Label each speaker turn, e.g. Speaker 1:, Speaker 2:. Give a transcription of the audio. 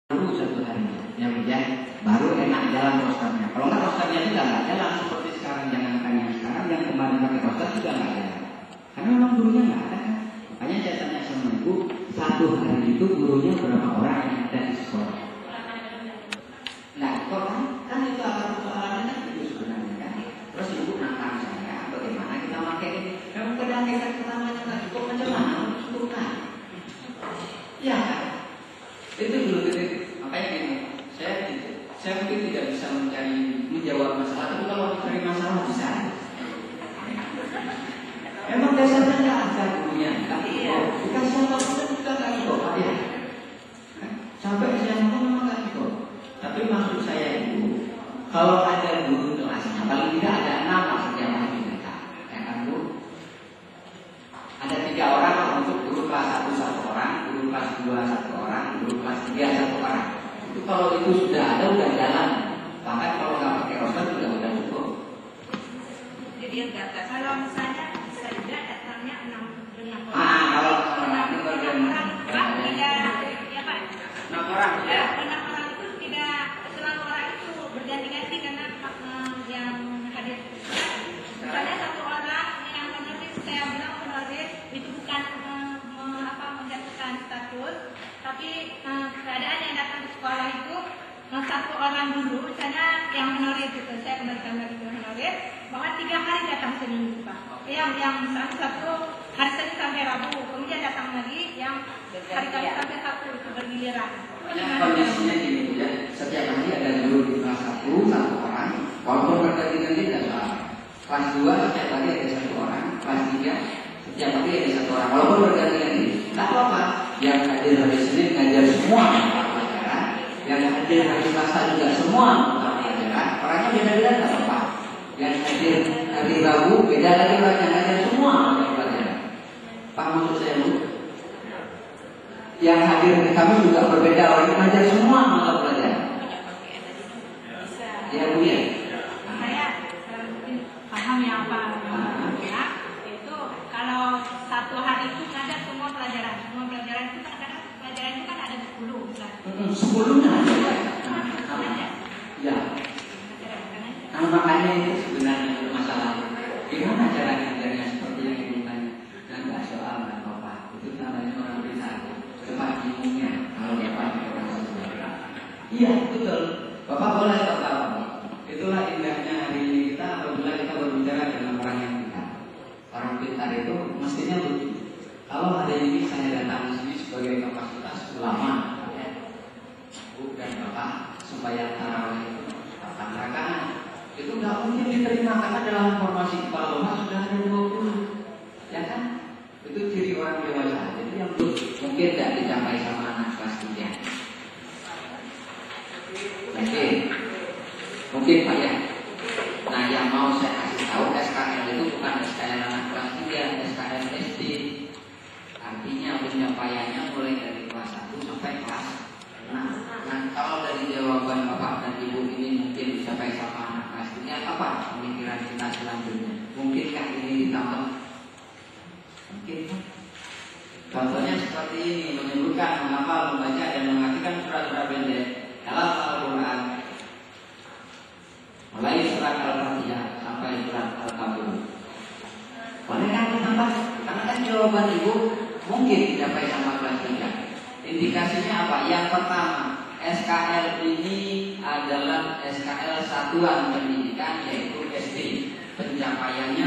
Speaker 1: dulu satu hari ya, baru enak jalan rosternya. Kalau nggak rosternya juga nggak jalan seperti sekarang. Jangankan yang sekarang, yang kemarin pakai roster juga nggak jalan. Karena memang gurunya nggak ada kan. Makanya saya tanya sama ibu, satu hari itu gurunya berapa orang yang ada di sekolah? Nah, kok kan itu akar persoalannya kan itu sebenarnya kan. Terus ibu nantang saya, bagaimana kita pakai ini? Memang kedangan pertamanya nggak cukup, macam mana cukup kan? Ya kan? Itu dulu titik. Makanya ini saya mungkin tidak bisa menjawab masalah, tapi kalau mencari masalah bisa. Emang dasarnya nggak ada gurunya, tapi dikasih apapun juga nggak ikut, ya. Sampai saya memang nggak ikut. Tapi maksud saya itu, kalau ada guru kelasnya, paling tidak ada 6 maksudnya masih mereka, ya kan Bu? Ada 3 orang untuk guru kelas 1 1 orang, guru kelas 2 1 orang, guru kelas 3 1 orang. Itu kalau itu sudah ada, udah jalan. Bahkan kalau nggak pakai roster juga udah cukup.
Speaker 2: Jadi enggak, kalau misalnya bisa juga datangnya 6 orang.
Speaker 1: Kalau
Speaker 2: 6 orang ya Pak.
Speaker 1: 6 orang ya.
Speaker 2: 6 orang itu tidak selalu orang itu berganti-ganti karena yang hadir. Misalnya 1 orang yang penulis, saya bilang penulis itu bukan menjatuhkan status, tapi keadaan yang datang ke sekolah itu 1 orang dulu, misalnya yang menulis itu, saya kembalikan lagi ke menulis, bahwa 3 hari datang seminggu Pak. Yang satu hari Senin sampai Rabu, kemudian datang lagi yang hari Kamis sampai Sabtu, itu bergiliran.
Speaker 1: Kondisinya gini ya, setiap hari ada guru di kelas 1 1 orang, walaupun berganti-ganti tidak soal. Kelas 2 setiap hari ada 1 orang, kelas 3 setiap hari ada 1 orang, walaupun berganti-ganti. Tak apa, yang hadir hari Senin ngajar semua mata pelajaran, yang hadir hari Selasa juga semua mata pelajaran. Orangnya beda-beda tak apa. Yang hadir hari Rabu beda lagi orangnya ngajar semua mata pelajaran. Pak maksud saya Bu? Yang hadir di kami juga berbeda orangnya ngajar semua mata pelajaran. Ya Bu ya.
Speaker 2: Saya mungkin paham ya Pak. Itu kalau 1 hari itu ada semua pelajaran itu kan pelajaran itu kan ada 10 misalnya.
Speaker 1: 10-nya ada. Ya. Nah, makanya itu sebenarnya masalahnya. Gimana cara ngajarnya seperti yang ibu tanya? Dan nggak soal nggak apa-apa. Itu namanya orang bisa. Cepat bingungnya kalau dapat orang sejarah. Iya betul. Bapak boleh tahu. Itulah indahnya hari ini kita apabila kita berbicara dengan orang yang pintar. Orang pintar itu mestinya begitu. Kalau hari ini saya datang di sini sebagai kapasitas ulama, ya, Bu dan Bapak supaya tarawih datang rakaat, itu nggak mungkin diterima karena dalam formasi kepala Bapak sudah ada 20, ya kan? Itu ciri orang dewasa. Jadi yang mungkin tidak dicapai sama anak kelas 3. Mungkin Pak ya. Nah yang mau saya kasih tahu SKL itu bukan SKL anak kelas 3, SKL SD. Artinya pencapaiannya mulai dari kelas 1 sampai kelas 6. Nah kalau dari jawaban Bapak dan Ibu ini mungkin dicapai sama anak kelas 3, apa pemikiran kita selanjutnya? Mungkinkah ini ditambah? Mungkin. Contohnya seperti ini, menyebutkan, menghafal, membaca dan mengartikan surat-surat pendek dalam Al-Quran, mulai surat Al-Fatihah sampai surat Al-Kabul. Bolehkah ditambah? Karena kan jawaban Ibu mungkin dicapai sama kelas 3. Indikasinya apa? Yang pertama, SKL ini adalah SKL satuan pendidikan yaitu SD. Pencapaiannya